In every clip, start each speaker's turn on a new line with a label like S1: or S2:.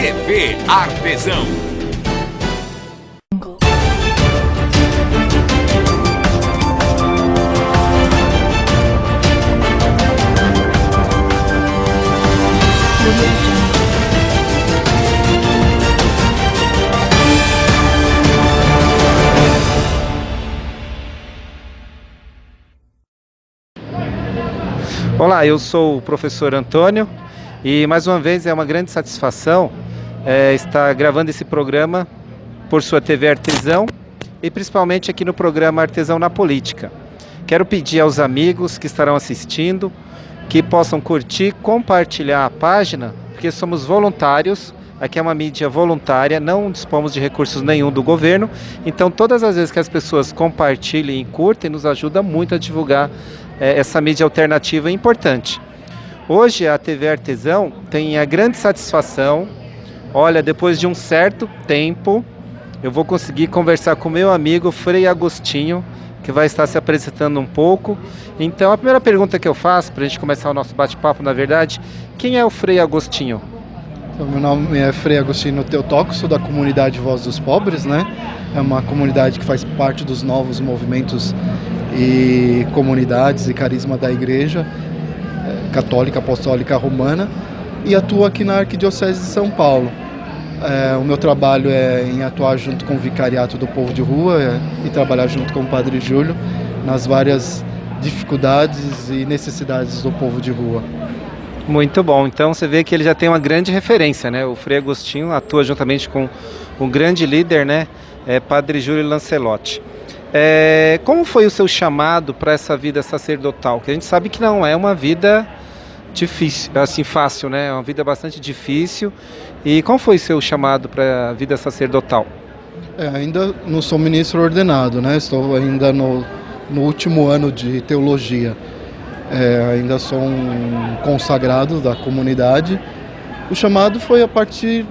S1: TV Artesão.
S2: Olá, eu sou o professor Antônio e mais uma vez é uma grande satisfação estar gravando esse programa por sua TV Artesão e principalmente aqui no programa Artesão na Política. Quero pedir aos amigos que estarão assistindo que possam curtir, compartilhar a página, porque somos voluntários. Aqui é uma mídia voluntária, não dispomos de recursos nenhum do governo, então todas as vezes que as pessoas compartilhem e curtem, nos ajuda muito a divulgar essa mídia alternativa importante. Hoje a TV Artesão tem a grande satisfação, olha, depois de um certo tempo, eu vou conseguir conversar com meu amigo Frei Agostinho, que vai estar se apresentando um pouco. Então a primeira pergunta que eu faço, para a gente começar o nosso bate-papo, na verdade, quem é o Frei Agostinho?
S3: Meu nome é Frei Agostinho Teotóquio, sou da comunidade Voz dos Pobres, né? É uma comunidade que faz parte dos novos movimentos e comunidades e carisma da Igreja Católica Apostólica Romana e atuo aqui na Arquidiocese de São Paulo. O meu trabalho é em atuar junto com o Vicariato do Povo de Rua e trabalhar junto com o Padre Júlio nas várias dificuldades e necessidades do povo de rua.
S2: Muito bom, então você vê que ele já tem uma grande referência, né? O Frei Agostinho atua juntamente com um grande líder, né? Padre Júlio Lancelotti. Como foi o seu chamado para essa vida sacerdotal? Que a gente sabe que não é uma vida difícil, assim, fácil, né? É uma vida bastante difícil. E como foi o seu chamado para a vida sacerdotal?
S3: Ainda não sou ministro ordenado, né? Estou ainda no último ano de teologia. Ainda sou um consagrado da comunidade. O chamado foi a partir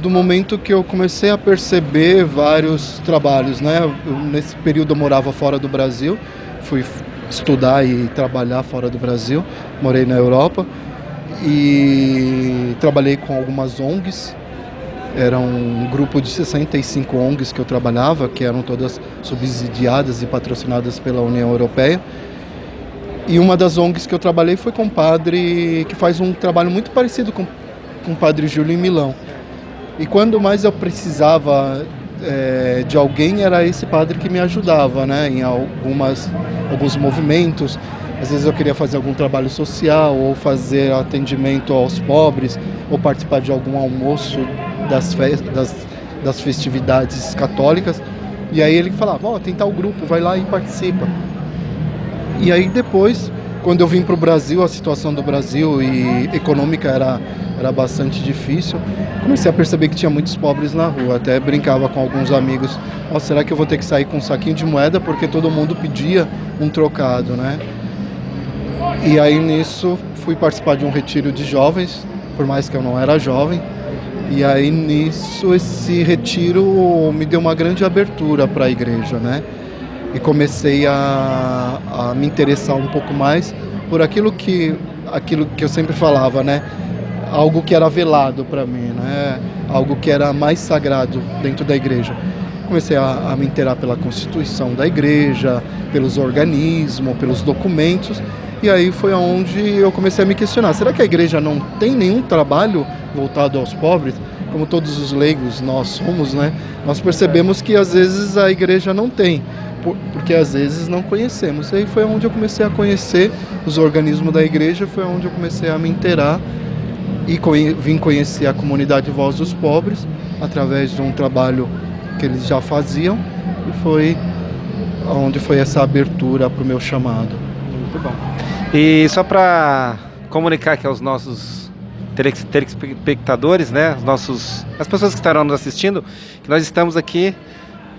S3: do momento que eu comecei a perceber vários trabalhos, né? Nesse período eu morava fora do Brasil, fui estudar e trabalhar fora do Brasil, morei na Europa e trabalhei com algumas ONGs. Era um grupo de 65 ONGs que eu trabalhava, que eram todas subsidiadas e patrocinadas pela União Europeia. E uma das ONGs que eu trabalhei foi com um padre que faz um trabalho muito parecido com o Padre Júlio em Milão. E quando mais eu precisava de alguém, era esse padre que me ajudava, né, em alguns movimentos. Às vezes eu queria fazer algum trabalho social, ou fazer atendimento aos pobres, ou participar de algum almoço das festividades católicas. E aí ele falava, tem tal grupo, vai lá e participa. E aí depois, quando eu vim para o Brasil, a situação do Brasil e econômica era bastante difícil, comecei a perceber que tinha muitos pobres na rua. Até brincava com alguns amigos, será que eu vou ter que sair com um saquinho de moeda? Porque todo mundo pedia um trocado, né? E aí nisso fui participar de um retiro de jovens, por mais que eu não era jovem. E aí nisso esse retiro me deu uma grande abertura para a igreja, né? E comecei a me interessar um pouco mais por aquilo que eu sempre falava, né? Algo que era velado para mim, né? Algo que era mais sagrado dentro da igreja. Comecei a me interar pela Constituição da igreja, pelos organismos, pelos documentos. E aí foi onde eu comecei a me questionar. Será que a igreja não tem nenhum trabalho voltado aos pobres? Como todos os leigos nós somos, né? Nós percebemos que às vezes a igreja não tem, porque às vezes não conhecemos. E aí foi onde eu comecei a conhecer os organismos da igreja, foi onde eu comecei a me inteirar e vim conhecer a comunidade Voz dos Pobres através de um trabalho que eles já faziam, e foi onde foi essa abertura para o meu chamado.
S2: Muito bom. E só para comunicar aqui aos nossos telespectadores, né, as pessoas que estarão nos assistindo, que nós estamos aqui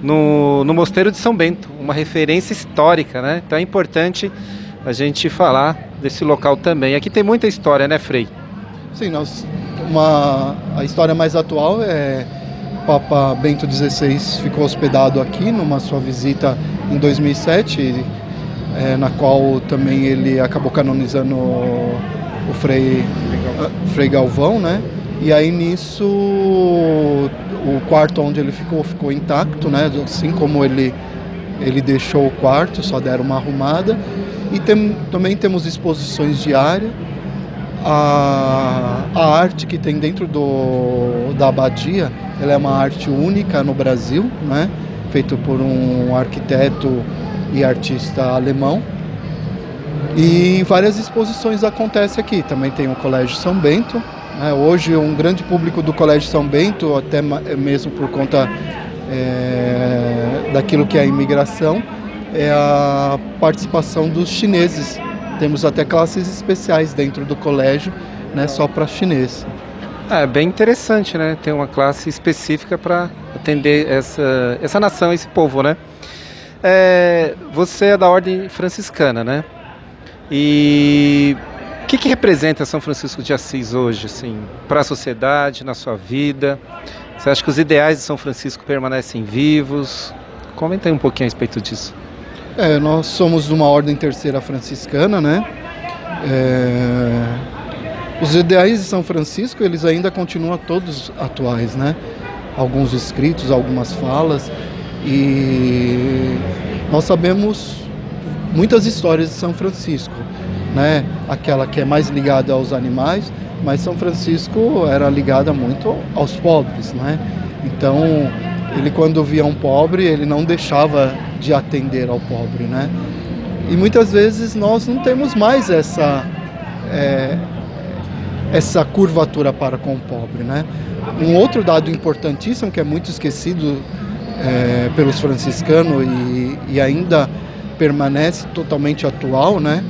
S2: no Mosteiro de São Bento, uma referência histórica, né? Então é importante a gente falar desse local também. Aqui tem muita história, né, Frei?
S3: Sim, a história mais atual é o Papa Bento XVI ficou hospedado aqui numa sua visita em 2007, na qual também ele acabou canonizando o Frei Galvão, né? E aí nisso o quarto onde ele ficou intacto, né? Assim como ele deixou o quarto, só deram uma arrumada. E também temos exposições diárias. A arte que tem dentro da abadia, ela é uma arte única no Brasil, né? Feito por um arquiteto e artista alemão. E várias exposições acontecem aqui. Também tem o Colégio São Bento. Hoje um grande público do Colégio São Bento, até mesmo por conta daquilo que é a imigração, é a participação dos chineses. Temos até classes especiais dentro do colégio, né, só para chinês.
S2: É bem interessante, né? Ter uma classe específica para atender essa nação, esse povo, né? Você é da Ordem Franciscana, né? E o que representa São Francisco de Assis hoje, assim, para a sociedade, na sua vida? Você acha que os ideais de São Francisco permanecem vivos? Comenta aí um pouquinho a respeito disso.
S3: Nós somos de uma ordem terceira franciscana, né? Os ideais de São Francisco, eles ainda continuam todos atuais, né? Alguns escritos, algumas falas, e nós sabemos muitas histórias de São Francisco, né? Aquela que é mais ligada aos animais, mas São Francisco era ligada muito aos pobres, né? Então, ele quando via um pobre, ele não deixava de atender ao pobre, né? E muitas vezes nós não temos mais essa curvatura para com o pobre, né? Um outro dado importantíssimo que é muito esquecido pelos franciscanos e ainda permanece totalmente atual, né?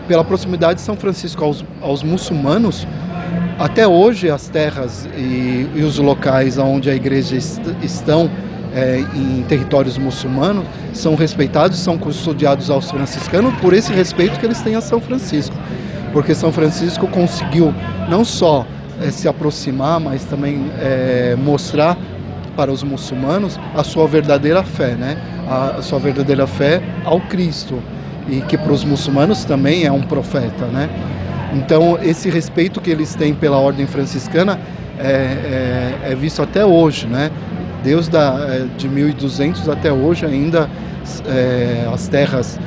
S3: Pela proximidade de São Francisco aos muçulmanos, até hoje as terras e os locais onde a igreja estão em territórios muçulmanos são respeitados, são custodiados aos franciscanos por esse respeito que eles têm a São Francisco. Porque São Francisco conseguiu não só se aproximar, mas também mostrar para os muçulmanos a sua verdadeira fé, né? A sua verdadeira fé ao Cristo, e que para os muçulmanos também é um profeta, né? Então esse respeito que eles têm pela ordem franciscana é visto até hoje, né? De 1200 até hoje ainda as terras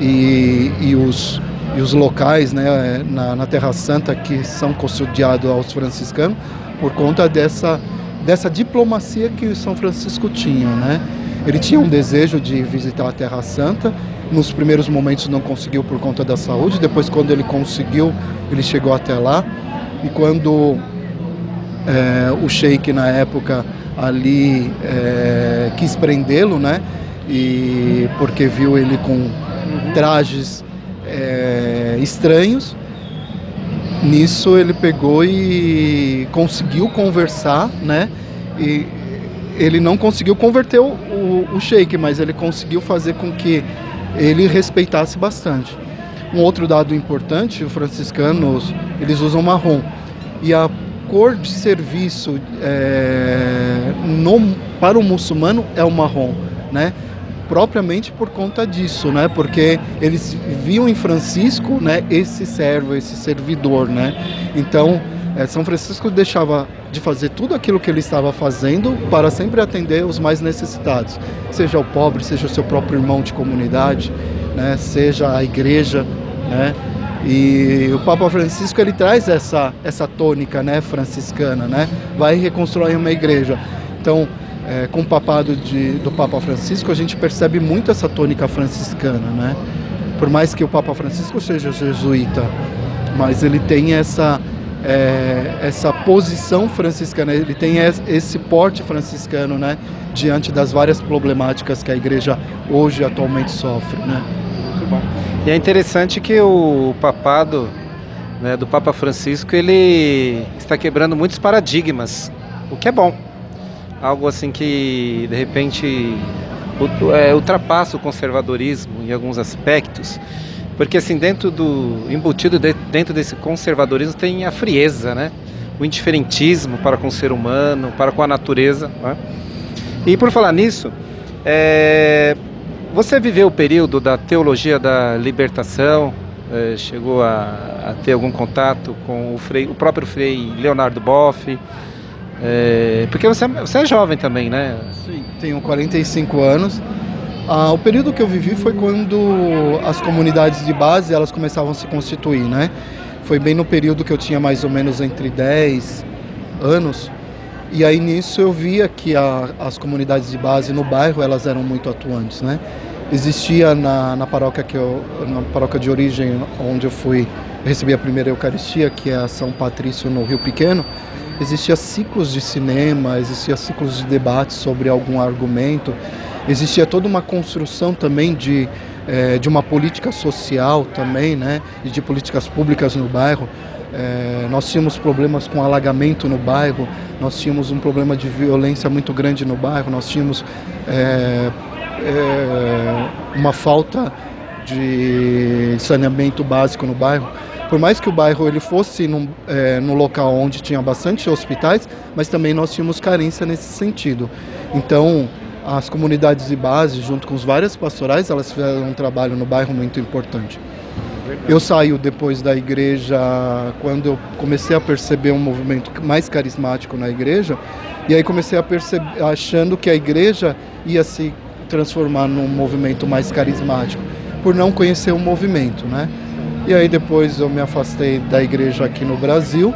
S3: e os locais, né, na Terra Santa que são custodiados aos franciscanos por conta dessa diplomacia que o São Francisco tinha, né? Ele tinha um desejo de visitar a Terra Santa. Nos primeiros momentos não conseguiu por conta da saúde. Depois, quando ele conseguiu, ele chegou até lá. E quando o sheik, na época, ali quis prendê-lo, né? E porque viu ele com trajes estranhos, nisso ele pegou e conseguiu conversar, né? E ele não conseguiu converter o sheik, mas ele conseguiu fazer com que ele respeitasse bastante. Um outro dado importante, os franciscanos, eles usam marrom. E a cor de serviço para o muçulmano é o marrom, né? Propriamente por conta disso, né? Porque eles viam em Francisco, né, esse servo, esse servidor, né? Então, São Francisco deixava de fazer tudo aquilo que ele estava fazendo para sempre atender os mais necessitados, seja o pobre, seja o seu próprio irmão de comunidade, né? Seja a igreja, né? E o Papa Francisco, ele traz essa tônica, né, franciscana, né? Vai reconstruir uma igreja. Então, com o papado do Papa Francisco, a gente percebe muito essa tônica franciscana, né? Por mais que o Papa Francisco seja jesuíta, mas ele tem essa posição franciscana, ele tem esse porte franciscano, né? Diante das várias problemáticas que a igreja hoje atualmente sofre, né?
S2: Muito bom. E é interessante que o papado, né, do Papa Francisco, ele está quebrando muitos paradigmas, o que é bom. Algo assim que, de repente, ultrapassa o conservadorismo em alguns aspectos, porque assim, embutido dentro desse conservadorismo tem a frieza, né? O indiferentismo para com o ser humano, para com a natureza, né? E por falar nisso, você viveu o período da teologia da libertação, chegou a ter algum contato com o próprio Frei Leonardo Boff? Porque você é jovem também, né?
S3: Sim, tenho 45 anos. O período que eu vivi foi quando as comunidades de base elas começavam a se constituir, né? Foi bem no período que eu tinha mais ou menos entre 10 anos. E aí nisso eu via que as comunidades de base no bairro elas eram muito atuantes, né? Existia na paróquia na paróquia de origem onde eu recebi a primeira Eucaristia, que é a São Patrício no Rio Pequeno. Existia ciclos de cinema, existia ciclos de debate sobre algum argumento. Existia toda uma construção também de uma política social também, né? E de políticas públicas no bairro. Nós tínhamos problemas com alagamento no bairro, nós tínhamos um problema de violência muito grande no bairro, nós tínhamos uma falta de saneamento básico no bairro. Por mais que o bairro ele fosse no local onde tinha bastante hospitais, mas também nós tínhamos carência nesse sentido. Então, as comunidades de base, junto com os vários pastorais, elas fizeram um trabalho no bairro muito importante. Eu saio depois da igreja, quando eu comecei a perceber um movimento mais carismático na igreja, e aí comecei a perceber, achando que a igreja ia se transformar num movimento mais carismático, por não conhecer o movimento, né? E aí depois eu me afastei da igreja aqui no Brasil,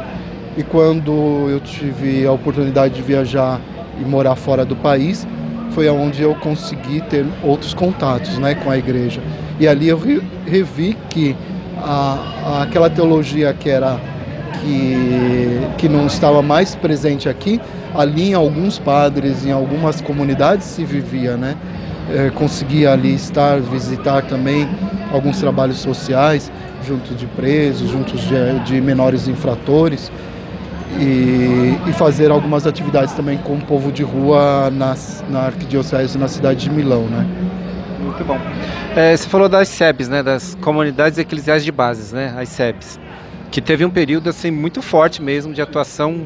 S3: e quando eu tive a oportunidade de viajar e morar fora do país, foi onde eu consegui ter outros contatos, né, com a igreja. E ali eu revi que aquela teologia que não estava mais presente aqui, ali em alguns padres, em algumas comunidades se vivia, né? Conseguia ali visitar também alguns trabalhos sociais, junto de presos, junto de menores infratores, e fazer algumas atividades também com o povo de rua na arquidiocese, na cidade de Milão, né?
S2: Muito bom. Você falou das SEBs, né, das comunidades eclesiais de bases, né, as SEBs, que teve um período assim muito forte mesmo de atuação,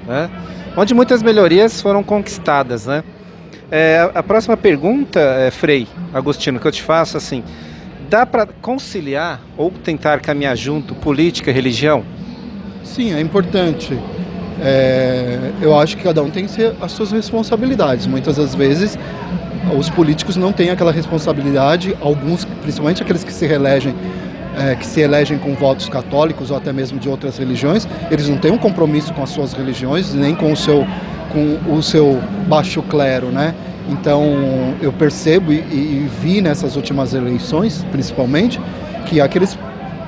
S2: né, onde muitas melhorias foram conquistadas, né? A próxima pergunta, Frei Agostino, que eu te faço, assim, dá para conciliar ou tentar caminhar junto política e religião?
S3: Sim, é importante. Eu acho que cada um tem que ter as suas responsabilidades. Muitas das vezes os políticos não têm aquela responsabilidade, alguns, principalmente aqueles que se elegem com votos católicos ou até mesmo de outras religiões, eles não têm um compromisso com as suas religiões, nem com o seu baixo clero, né? Então eu percebo e vi nessas últimas eleições, principalmente, que aqueles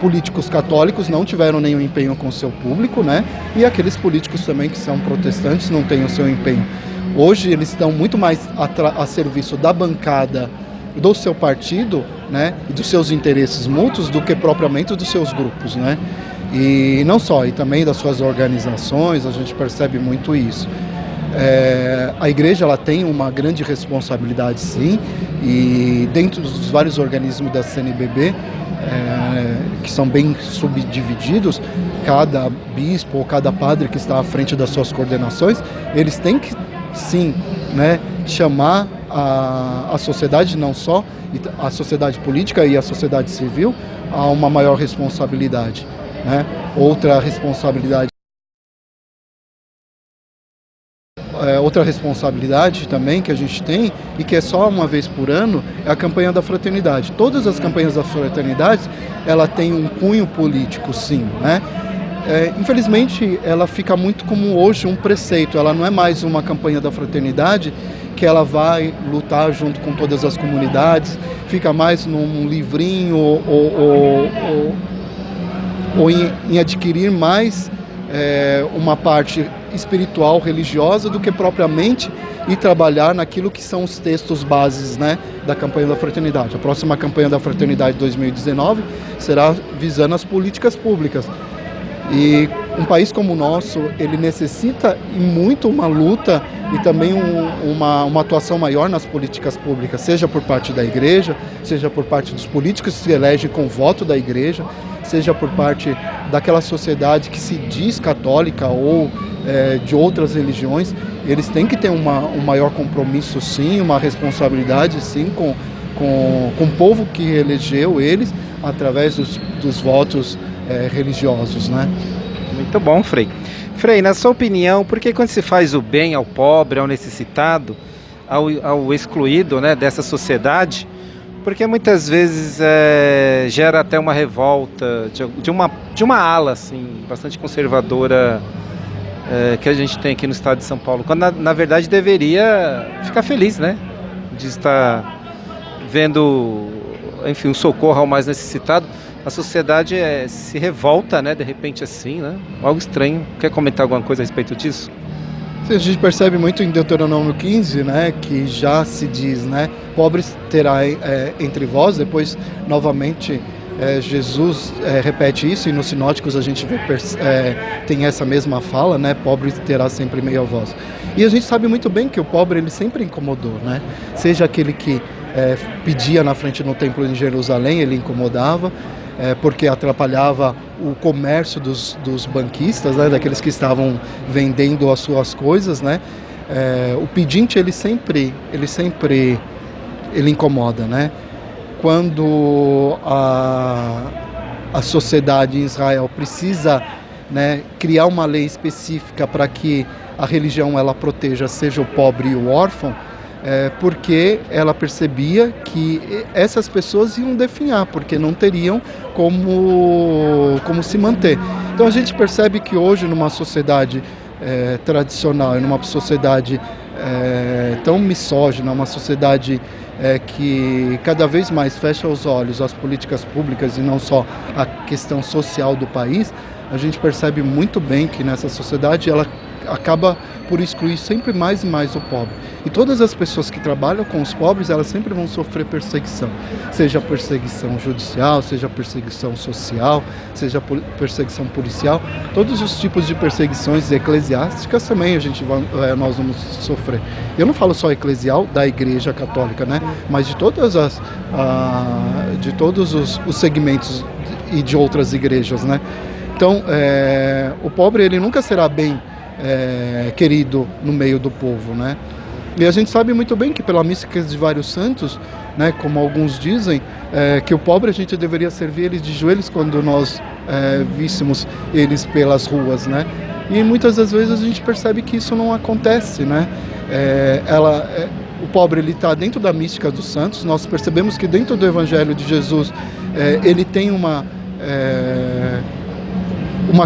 S3: políticos católicos não tiveram nenhum empenho com o seu público, né? E aqueles políticos também que são protestantes não têm o seu empenho. Hoje eles estão muito mais a serviço da bancada do seu partido, né, e dos seus interesses mútuos do que propriamente dos seus grupos, né? E não só, e também das suas organizações, a gente percebe muito isso. A igreja ela tem uma grande responsabilidade, sim, e dentro dos vários organismos da CNBB, que são bem subdivididos, cada bispo ou cada padre que está à frente das suas coordenações, eles têm que, sim, né, chamar a sociedade, não só a sociedade política e a sociedade civil, a uma maior responsabilidade, né? Outra responsabilidade também que a gente tem, e que é só uma vez por ano, é a campanha da fraternidade. Todas as campanhas da fraternidade, ela tem um cunho político, sim, né? Infelizmente, ela fica muito como hoje um preceito, ela não é mais uma campanha da fraternidade que ela vai lutar junto com todas as comunidades, fica mais num livrinho ou em adquirir mais uma parte espiritual, religiosa, do que propriamente ir trabalhar naquilo que são os textos bases, né, da campanha da fraternidade. A próxima campanha da fraternidade 2019 será visando as políticas públicas. E um país como o nosso, ele necessita muito uma luta e também uma atuação maior nas políticas públicas, seja por parte da igreja, seja por parte dos políticos que se elegem com o voto da igreja, seja por parte daquela sociedade que se diz católica ou de outras religiões. Eles têm que ter um maior compromisso, sim, uma responsabilidade, sim, com o povo que elegeu eles, através dos votos religiosos, né?
S2: Muito bom, Frei. Frei, na sua opinião, por que quando se faz o bem ao pobre, ao necessitado, ao excluído, né, dessa sociedade, porque muitas vezes gera até uma revolta de uma ala assim, bastante conservadora que a gente tem aqui no estado de São Paulo, quando na verdade deveria ficar feliz, né, de estar vendo, enfim, um socorro ao mais necessitado. A sociedade se revolta, né, de repente assim, né, algo estranho. Quer comentar alguma coisa a respeito disso?
S3: A gente percebe muito em Deuteronômio 15, né, que já se diz, né, pobres terá entre vós. Depois, novamente, Jesus repete isso, e nos sinóticos a gente tem essa mesma fala, né, pobre terá sempre meio a vós. E a gente sabe muito bem que o pobre, ele sempre incomodou, né, seja aquele que pedia na frente no templo em Jerusalém, ele incomodava, porque atrapalhava o comércio dos banquistas, né, daqueles que estavam vendendo as suas coisas, né. O pedinte ele sempre incomoda, né. Quando a sociedade em Israel precisa, né, criar uma lei específica para que a religião ela proteja seja o pobre e o órfão, porque ela percebia que essas pessoas iam definhar, porque não teriam como se manter. Então a gente percebe que hoje, numa sociedade tradicional, numa sociedade tão misógina, uma sociedade que cada vez mais fecha os olhos às políticas públicas e não só à questão social do país, a gente percebe muito bem que nessa sociedade ela acaba por excluir sempre mais e mais o pobre. E todas as pessoas que trabalham com os pobres, elas sempre vão sofrer perseguição. Seja perseguição judicial, seja perseguição social, seja perseguição policial. Todos os tipos de perseguições eclesiásticas também nós vamos sofrer. Eu não falo só eclesial da Igreja Católica, né? Mas de todos os segmentos e de outras igrejas, né? Então, o pobre ele nunca será bem querido no meio do povo, né? E a gente sabe muito bem que pela mística de vários santos, né, como alguns dizem, que o pobre a gente deveria servir eles de joelhos quando nós víssemos eles pelas ruas, né? E muitas das vezes a gente percebe que isso não acontece, né? O pobre ele está dentro da mística dos santos. Nós percebemos que dentro do Evangelho de Jesus ele tem uma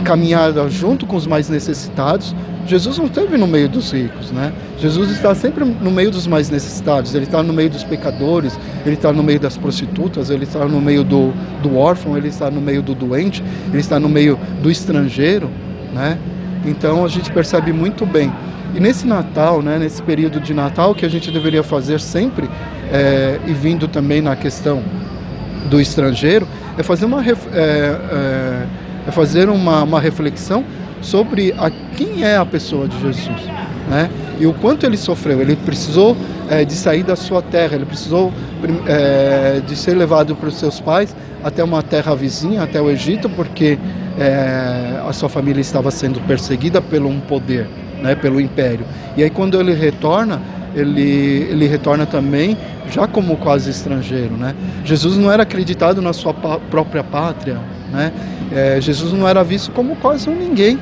S3: caminhada junto com os mais necessitados. Jesus não esteve no meio dos ricos, né? Jesus está sempre no meio dos mais necessitados. Ele está no meio dos pecadores, ele está no meio das prostitutas, ele está no meio do órfão, ele está no meio do doente, ele está no meio do estrangeiro, né? Então a gente percebe muito bem. E nesse Natal, né, nesse período de Natal, o que a gente deveria fazer sempre, e vindo também na questão do estrangeiro, é fazer uma reflexão sobre quem é a pessoa de Jesus, né? E o quanto ele sofreu. Ele precisou de sair da sua terra, ele precisou de ser levado para os seus pais até uma terra vizinha, até o Egito, porque a sua família estava sendo perseguida pelo um poder, né, pelo império. E aí quando ele retorna, ele retorna também já como quase estrangeiro, né? Jesus não era acreditado na sua própria pátria, né? Jesus não era visto como quase um ninguém,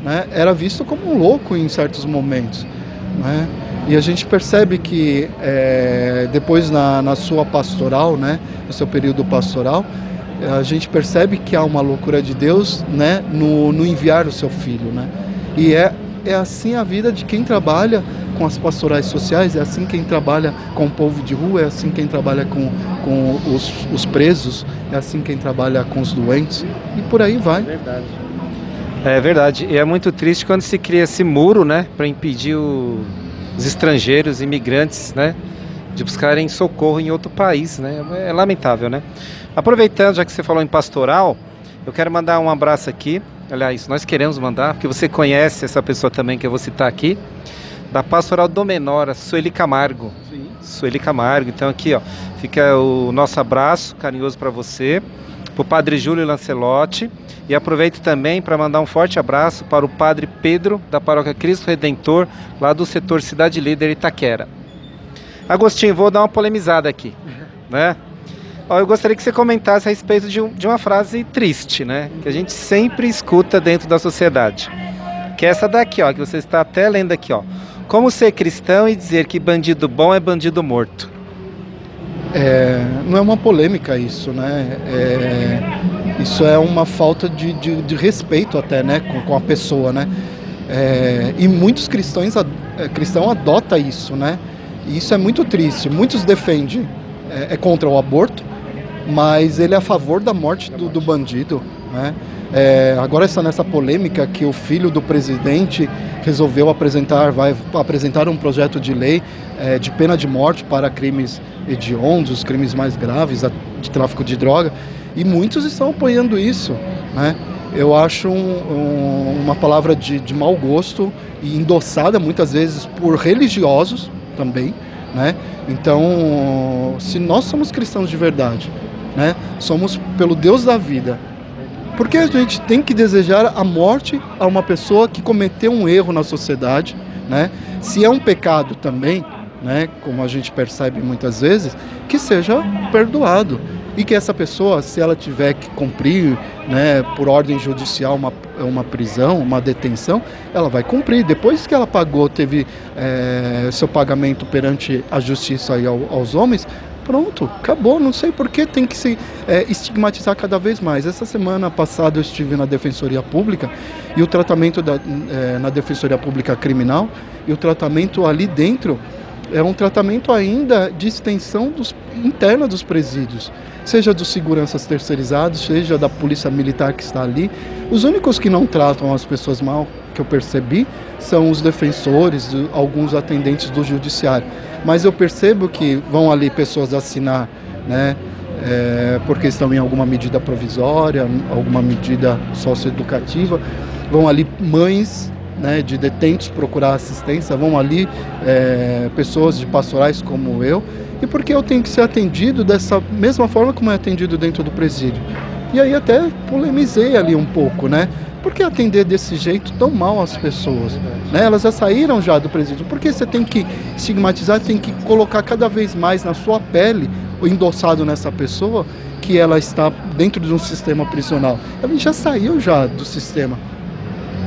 S3: né? Era visto como um louco em certos momentos, né? E a gente percebe que depois na sua pastoral, né, no seu período pastoral, a gente percebe que há uma loucura de Deus, né, no enviar o seu filho, né? E é assim a vida de quem trabalha com as pastorais sociais, é assim quem trabalha com o povo de rua, é assim quem trabalha com os presos, é assim quem trabalha com os doentes, e por aí vai.
S2: É verdade, e é muito triste quando se cria esse muro, né, para impedir os estrangeiros, imigrantes, né, de buscarem socorro em outro país, né, é lamentável, né. Aproveitando, já que você falou em pastoral, eu quero mandar um abraço aqui, aliás, nós queremos mandar, porque você conhece essa pessoa também que eu vou citar aqui, da Pastoral do Menor, Sueli Camargo. Sim. Sueli Camargo, então aqui, ó, fica o nosso abraço carinhoso para você, para o Padre Júlio Lancelotti, e aproveito também para mandar um forte abraço para o Padre Pedro, da Paróquia Cristo Redentor, lá do setor Cidade Líder Itaquera. Agostinho, vou dar uma polemizada aqui, né? Ó, eu gostaria que você comentasse a respeito de uma frase triste, né? Que a gente sempre escuta dentro da sociedade. Que é essa daqui, ó, que você está até lendo aqui, ó. Como ser cristão e dizer que bandido bom é bandido morto?
S3: Não é uma polêmica isso, né? Isso é uma falta de respeito até, né? Com a pessoa, né? E muitos cristãos adotam isso, né? E isso é muito triste. Muitos defendem, contra o aborto, mas ele é a favor da morte do bandido, né? Agora está nessa polêmica que o filho do presidente resolveu vai apresentar um projeto de lei de pena de morte para crimes hediondos, crimes mais graves, de tráfico de droga, e muitos estão apoiando isso, né? Eu acho uma palavra de mau gosto e endossada muitas vezes por religiosos também, né? Então, se nós somos cristãos de verdade, né, somos pelo Deus da vida, por que a gente tem que desejar a morte a uma pessoa que cometeu um erro na sociedade, né? Se é um pecado também, né, como a gente percebe muitas vezes, que seja perdoado. E que essa pessoa, se ela tiver que cumprir, né, por ordem judicial uma prisão, uma detenção, ela vai cumprir. Depois que ela pagou, teve seu pagamento perante a justiça e aos homens, pronto, acabou. Não sei por que tem que se estigmatizar cada vez mais. Essa semana passada eu estive na Defensoria Pública e o tratamento na Defensoria Pública Criminal, e o tratamento ali dentro é um tratamento ainda de extensão interna dos presídios, seja dos seguranças terceirizados, seja da polícia militar que está ali. Os únicos que não tratam as pessoas mal, que eu percebi, são os defensores, alguns atendentes do judiciário. Mas eu percebo que vão ali pessoas assinar, né, porque estão em alguma medida provisória, alguma medida socioeducativa, vão ali mães, né, de detentos procurar assistência, vão ali pessoas de pastorais como eu, e porque eu tenho que ser atendido dessa mesma forma como é atendido dentro do presídio. E aí até polemizei ali um pouco, né? Por que atender desse jeito tão mal as pessoas? Né? Elas já saíram já do presídio. Por que você tem que estigmatizar, tem que colocar cada vez mais na sua pele, o endossado nessa pessoa, que ela está dentro de um sistema prisional? Ela já saiu já do sistema.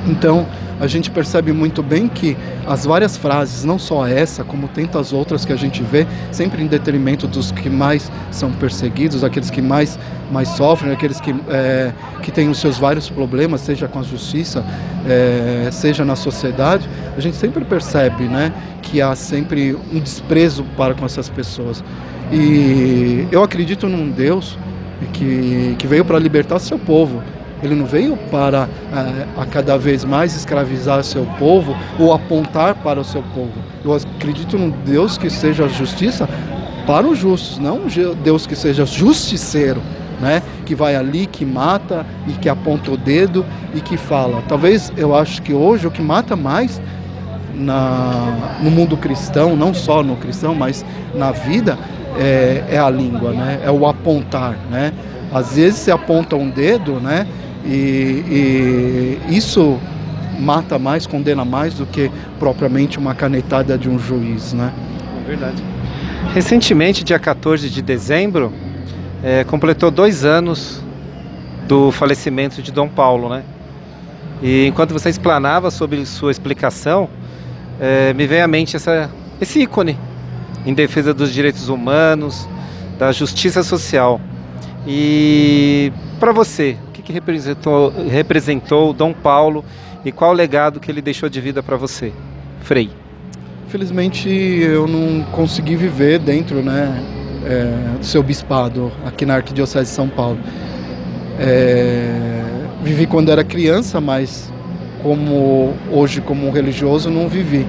S3: Então, a gente percebe muito bem que as várias frases, não só essa, como tantas outras que a gente vê, sempre em detrimento dos que mais são perseguidos, aqueles que mais sofrem, aqueles que têm os seus vários problemas, seja com a justiça, seja na sociedade, a gente sempre percebe, né, que há sempre um desprezo para com essas pessoas. E eu acredito num Deus que veio para libertar seu povo. Ele não veio para a cada vez mais escravizar seu povo ou apontar para o seu povo. Eu acredito num Deus que seja justiça para os justos, não um Deus que seja justiceiro, né? Que vai ali, que mata e que aponta o dedo e que fala. Talvez eu acho que hoje o que mata mais no mundo cristão, não só no cristão, mas na vida, é a língua, né? É o apontar, né? Às vezes se aponta um dedo, né? E isso mata mais, condena mais do que propriamente uma canetada de um juiz, né?
S2: É verdade. Recentemente, dia 14 de dezembro, completou 2 anos do falecimento de Dom Paulo, né? E enquanto você explanava sobre sua explicação, me veio à mente esse ícone em defesa dos direitos humanos, da justiça social. E para você, o que representou Dom Paulo e qual o legado que ele deixou de vida para você, Frei?
S3: Felizmente eu não consegui viver dentro, né, do seu bispado aqui na Arquidiocese de São Paulo. Vivi quando era criança, mas hoje como religioso não vivi.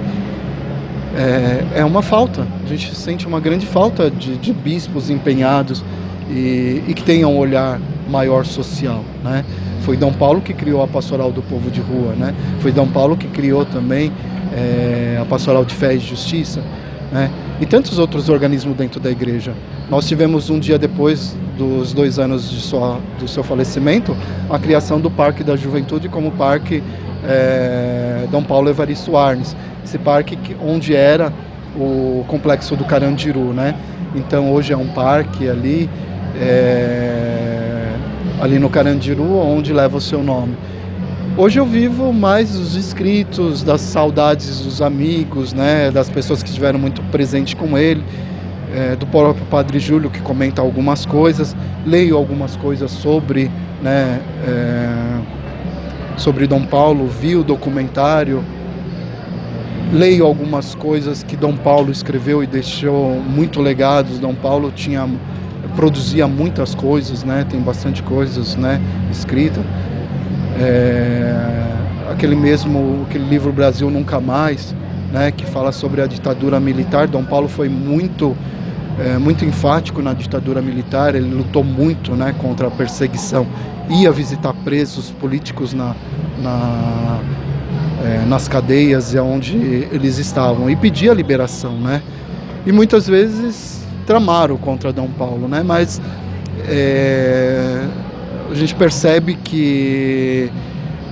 S3: É uma falta, a gente sente uma grande falta de bispos empenhados e que tenham um olhar maior social, né? Foi Dom Paulo que criou a Pastoral do Povo de Rua, né? Foi Dom Paulo que criou também a Pastoral de Fé e Justiça, né? E tantos outros organismos dentro da igreja. Nós tivemos um dia depois dos 2 anos do seu falecimento, a criação do Parque da Juventude como Parque Dom Paulo Evaristo Arnes, esse parque onde era o complexo do Carandiru, né? Então hoje é um parque ali ali no Carandiru, onde leva o seu nome. Hoje eu vivo mais os escritos, das saudades dos amigos, né, das pessoas que estiveram muito presentes com ele, do próprio Padre Júlio, que comenta algumas coisas, leio algumas coisas sobre, né, sobre Dom Paulo, vi o documentário, leio algumas coisas que Dom Paulo escreveu e deixou muito legados. Dom Paulo produzia muitas coisas, né, tem bastante coisas, né, escritas. Aquele livro Brasil Nunca Mais, né, que fala sobre a ditadura militar. Dom Paulo foi muito enfático na ditadura militar, ele lutou muito, né, contra a perseguição, ia visitar presos políticos nas cadeias onde eles estavam e pedia a liberação, né, e muitas vezes tramaram contra Dom Paulo, né, mas a gente percebe que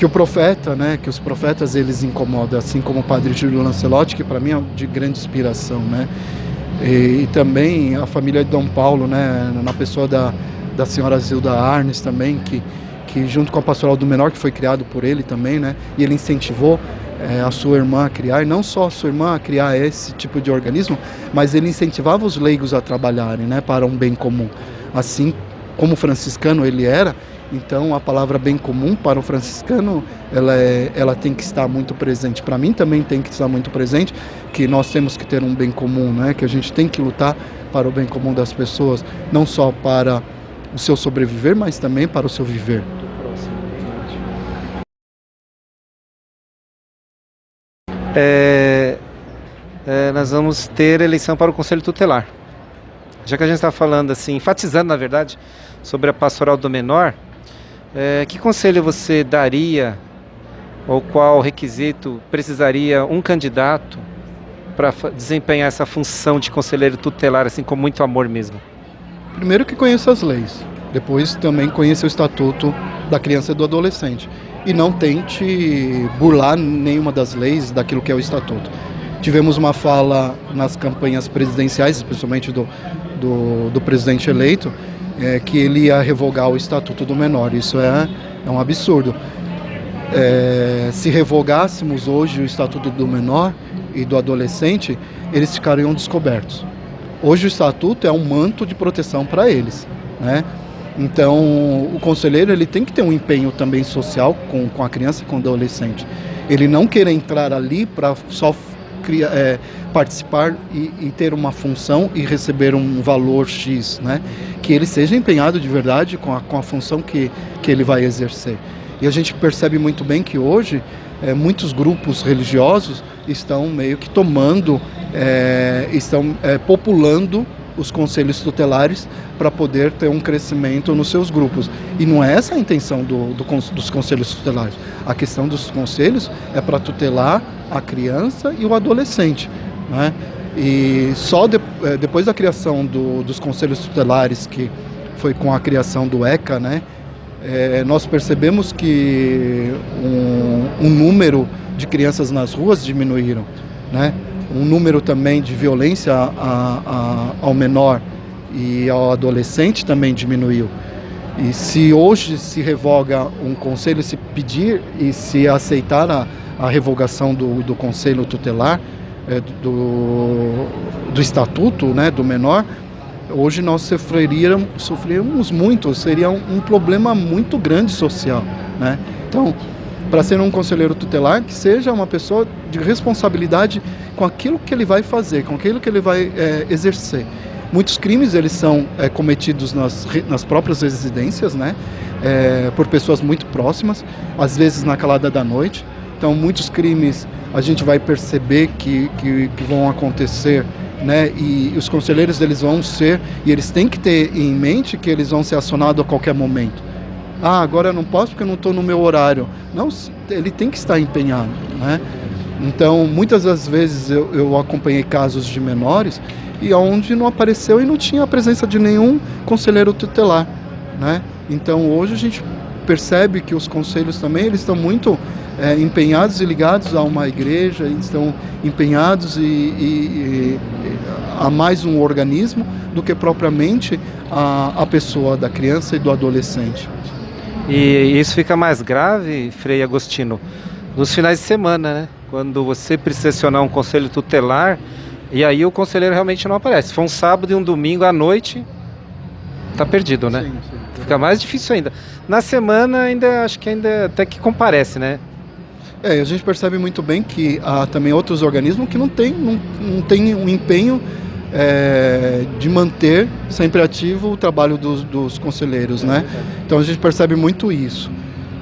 S3: o profeta, né, que os profetas eles incomodam, assim como o Padre Júlio Lancelotti, que para mim é de grande inspiração, né, e também a família de Dom Paulo, né, na pessoa da senhora Zilda Arnes também, que junto com a Pastoral do Menor, que foi criado por ele também, né, e ele incentivou a sua irmã a criar, e não só a sua irmã a criar esse tipo de organismo, mas ele incentivava os leigos a trabalharem, né, para um bem comum, assim como franciscano ele era. Então a palavra bem comum para o franciscano, ela tem que estar muito presente. Para mim também tem que estar muito presente, que nós temos que ter um bem comum, né? Que a gente tem que lutar para o bem comum das pessoas, não só para o seu sobreviver, mas também para o seu viver.
S2: Nós vamos ter eleição para o Conselho Tutelar. Já que a gente está falando assim, enfatizando na verdade, sobre a Pastoral do Menor, que conselho você daria, ou qual requisito precisaria um candidato para desempenhar essa função de conselheiro tutelar, assim, com muito amor mesmo?
S3: Primeiro que conheça as leis, depois também conheça o Estatuto da Criança e do Adolescente, e não tente burlar nenhuma das leis daquilo que é o Estatuto. Tivemos uma fala nas campanhas presidenciais, especialmente do presidente eleito, que ele ia revogar o Estatuto do Menor. Isso é um absurdo. Se revogássemos hoje o Estatuto do Menor e do Adolescente, eles ficariam descobertos. Hoje o Estatuto é um manto de proteção para eles, né? Então o conselheiro ele tem que ter um empenho também social com a criança e com o adolescente. Ele não querer entrar ali para só participar e ter uma função e receber um valor X, né? Que ele seja empenhado de verdade com a função que ele vai exercer. E a gente percebe muito bem que hoje muitos grupos religiosos estão meio que populando os conselhos tutelares para poder ter um crescimento nos seus grupos. E não é essa a intenção dos conselhos tutelares. A questão dos conselhos é para tutelar a criança e o adolescente, né? E só depois da criação dos conselhos tutelares, que foi com a criação do ECA, né, nós percebemos que um número de crianças nas ruas diminuíram, né? Um número também de violência ao menor e ao adolescente também diminuiu. E se hoje se revoga um conselho, se pedir e se aceitar a revogação do conselho tutelar, do estatuto, né, do menor, hoje nós sofreríamos muito, seria um problema muito grande social, né? Então, para ser um conselheiro tutelar, que seja uma pessoa de responsabilidade com aquilo que ele vai fazer, com aquilo que ele vai exercer. Muitos crimes eles são cometidos nas próprias residências, né? Por pessoas muito próximas, às vezes na calada da noite. Então, muitos crimes a gente vai perceber que vão acontecer, né? E os conselheiros eles vão ser, e eles têm que ter em mente que eles vão ser acionados a qualquer momento. Agora eu não posso porque eu não estou no meu horário. Não, ele tem que estar empenhado, né? Então, muitas das vezes eu acompanhei casos de menores e onde não apareceu e não tinha a presença de nenhum conselheiro tutelar, né? Então, hoje a gente percebe que os conselhos também eles estão muito empenhados e ligados a uma igreja, eles estão empenhados a mais um organismo do que propriamente a pessoa da criança e do adolescente.
S2: E isso fica mais grave, Frei Agostino, nos finais de semana, né? Quando você precisa acionar um conselho tutelar e aí o conselheiro realmente não aparece. Se for um sábado e um domingo à noite, tá perdido, né?
S3: Sim.
S2: Fica mais difícil ainda. Na semana ainda acho que ainda até que comparece, né?
S3: A gente percebe muito bem que há também outros organismos que não tem um empenho de manter sempre ativo o trabalho dos conselheiros, né? Então a gente percebe muito isso.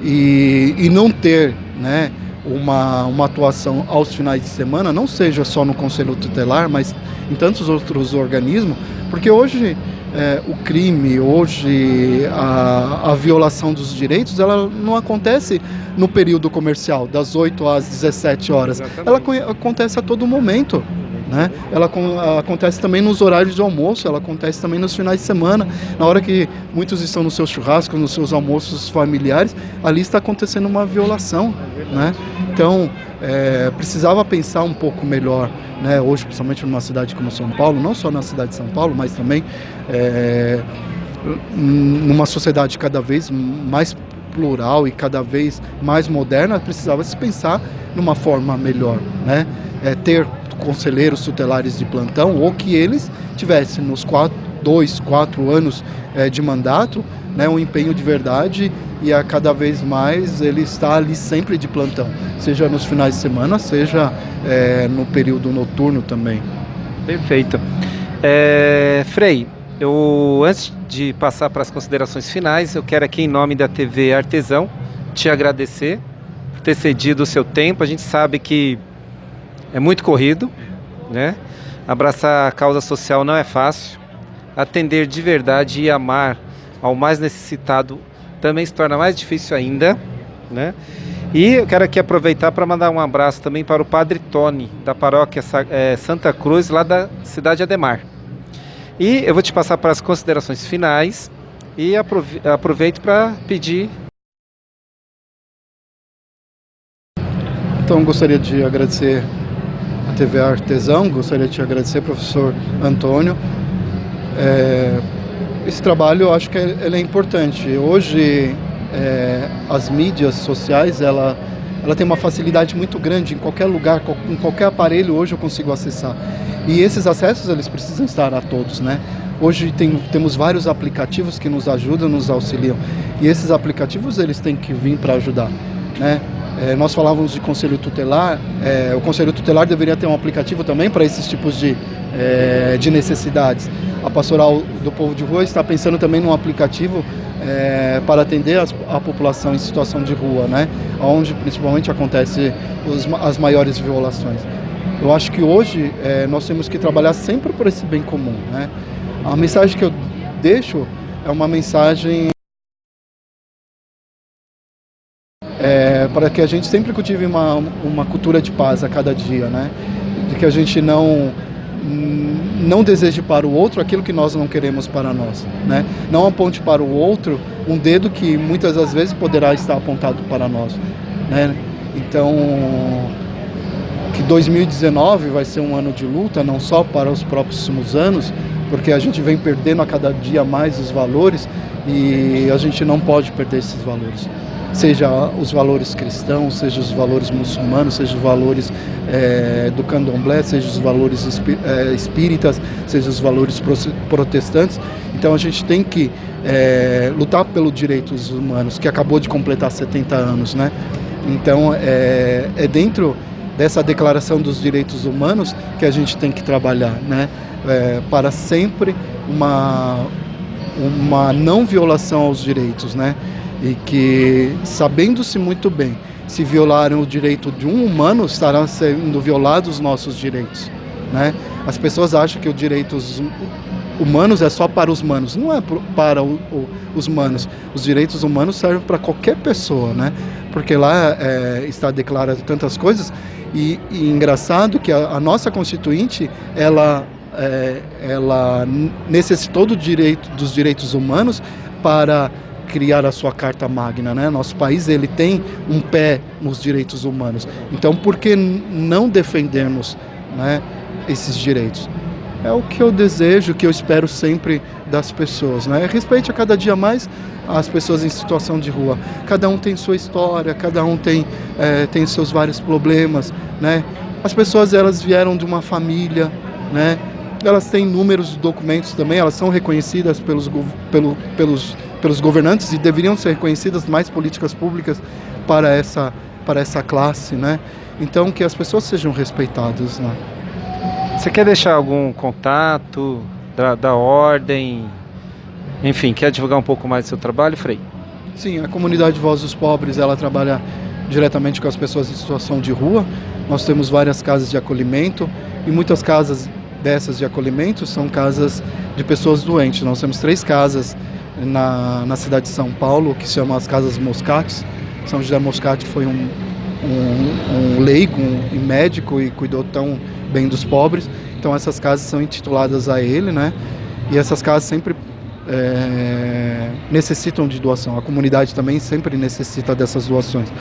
S3: E não ter, né, uma atuação aos finais de semana, não seja só no Conselho Tutelar, mas em tantos outros organismos, porque hoje o crime, hoje a violação dos direitos, ela não acontece no período comercial, das 8 às 17 horas. Exatamente. Ela acontece a todo momento, né? Ela acontece também nos horários de almoço, ela acontece também nos finais de semana, na hora que muitos estão nos seus churrascos, nos seus almoços familiares, ali está acontecendo uma violação, né? Então, precisava pensar um pouco melhor, né? Hoje, principalmente numa cidade como São Paulo, não só na cidade de São Paulo, mas também numa sociedade cada vez mais plural e cada vez mais moderna, precisava se pensar numa forma melhor, né? Ter conselheiros tutelares de plantão, ou que eles tivessem nos 2, 4 anos de mandato, né, um empenho de verdade, e a cada vez mais ele está ali sempre de plantão, seja nos finais de semana, seja no período noturno também.
S2: Perfeito. Frei, antes de passar para as considerações finais, eu quero aqui em nome da TV Artesão te agradecer por ter cedido o seu tempo. A gente sabe que é muito corrido, né? Abraçar a causa social não é fácil. Atender de verdade e amar ao mais necessitado também se torna mais difícil ainda, né? E eu quero aqui aproveitar para mandar um abraço também para o Padre Tony, da paróquia Santa Cruz, lá da cidade Ademar. E eu vou te passar para as considerações finais e aproveito para pedir.
S3: Então, gostaria de agradecer a TV Artesão, gostaria de agradecer ao professor Antônio. Esse trabalho, eu acho que ele é importante. Hoje, as mídias sociais, ela tem uma facilidade muito grande em qualquer lugar, em qualquer aparelho hoje eu consigo acessar. E esses acessos, eles precisam estar a todos, né? Hoje temos vários aplicativos que nos ajudam, nos auxiliam. E esses aplicativos, eles têm que vir para ajudar, né? Nós falávamos de Conselho Tutelar, o Conselho Tutelar deveria ter um aplicativo também para esses tipos de necessidades. A Pastoral do Povo de Rua está pensando também num aplicativo para atender a população em situação de rua, né? Onde principalmente acontecem as maiores violações. Eu acho que hoje nós temos que trabalhar sempre por esse bem comum, né? A mensagem que eu deixo é uma mensagem para que a gente sempre cultive uma cultura de paz a cada dia, né? De que a gente não deseje para o outro aquilo que nós não queremos para nós, né? Não aponte para o outro um dedo que muitas das vezes poderá estar apontado para nós, né? Então, que 2019 vai ser um ano de luta, não só para os próximos anos, porque a gente vem perdendo a cada dia mais os valores e a gente não pode perder esses valores. Seja os valores cristãos, seja os valores muçulmanos, seja os valores do candomblé, seja os valores espíritas, seja os valores protestantes. Então a gente tem que lutar pelos direitos humanos, que acabou de completar 70 anos, né? Então é dentro dessa declaração dos direitos humanos que a gente tem que trabalhar, né? Para sempre uma não violação aos direitos, né? E que, sabendo-se muito bem, se violarem o direito de um humano, estarão sendo violados os nossos direitos, né? As pessoas acham que os direitos humanos é só para os humanos. Não é para os humanos. Os direitos humanos servem para qualquer pessoa, né? Porque lá está declarado tantas coisas. E engraçado que a nossa Constituinte, ela necessitou dos direitos humanos para criar a sua Carta Magna, né? Nosso país, ele tem um pé nos direitos humanos. Então, por que não defendermos, né, esses direitos? é o que eu desejo, o que eu espero sempre das pessoas, né? Respeite a cada dia mais as pessoas em situação de rua. Cada um tem sua história, cada um tem seus vários problemas, né? As pessoas, elas vieram de uma família, né? Elas têm números de documentos também, elas são reconhecidas pelos governantes e deveriam ser reconhecidas mais políticas públicas para essa classe, né? Então, que as pessoas sejam respeitadas, né?
S2: Você quer deixar algum contato da ordem? Enfim, quer divulgar um pouco mais do seu trabalho, Frei?
S3: Sim, a comunidade Voz dos Pobres, ela trabalha diretamente com as pessoas em situação de rua. Nós temos várias casas de acolhimento e muitas casas dessas de acolhimento são casas de pessoas doentes. Nós temos 3 casas na cidade de São Paulo, que se chamam as Casas Moscati. São José Moscati foi um leigo e médico e cuidou tão bem dos pobres. Então essas casas são intituladas a ele, né? E essas casas sempre necessitam de doação. A comunidade também sempre necessita dessas doações.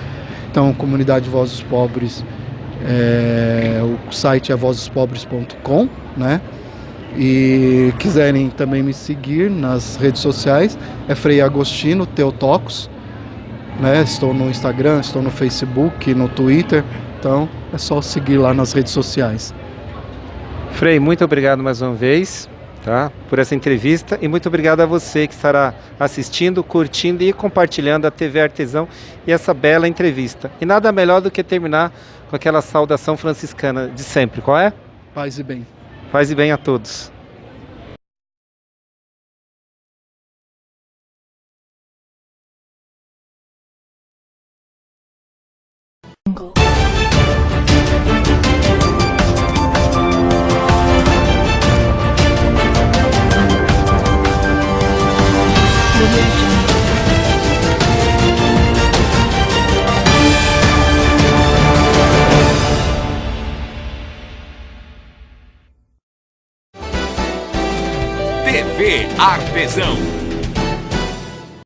S3: Então, comunidade Voz dos Pobres, o site é vozdospobres.com, né? E quiserem também me seguir nas redes sociais, é Frei Agostino Theotokos, né? Estou no Instagram, estou no Facebook, no Twitter, então é só seguir lá nas redes sociais.
S2: Frei, muito obrigado mais uma vez, tá, por essa entrevista, e muito obrigado a você que estará assistindo, curtindo e compartilhando a TV Artesão e essa bela entrevista. E nada melhor do que terminar com aquela saudação franciscana de sempre. Qual é?
S3: Paz e bem.
S2: Paz e bem a todos.
S1: TV Artesão.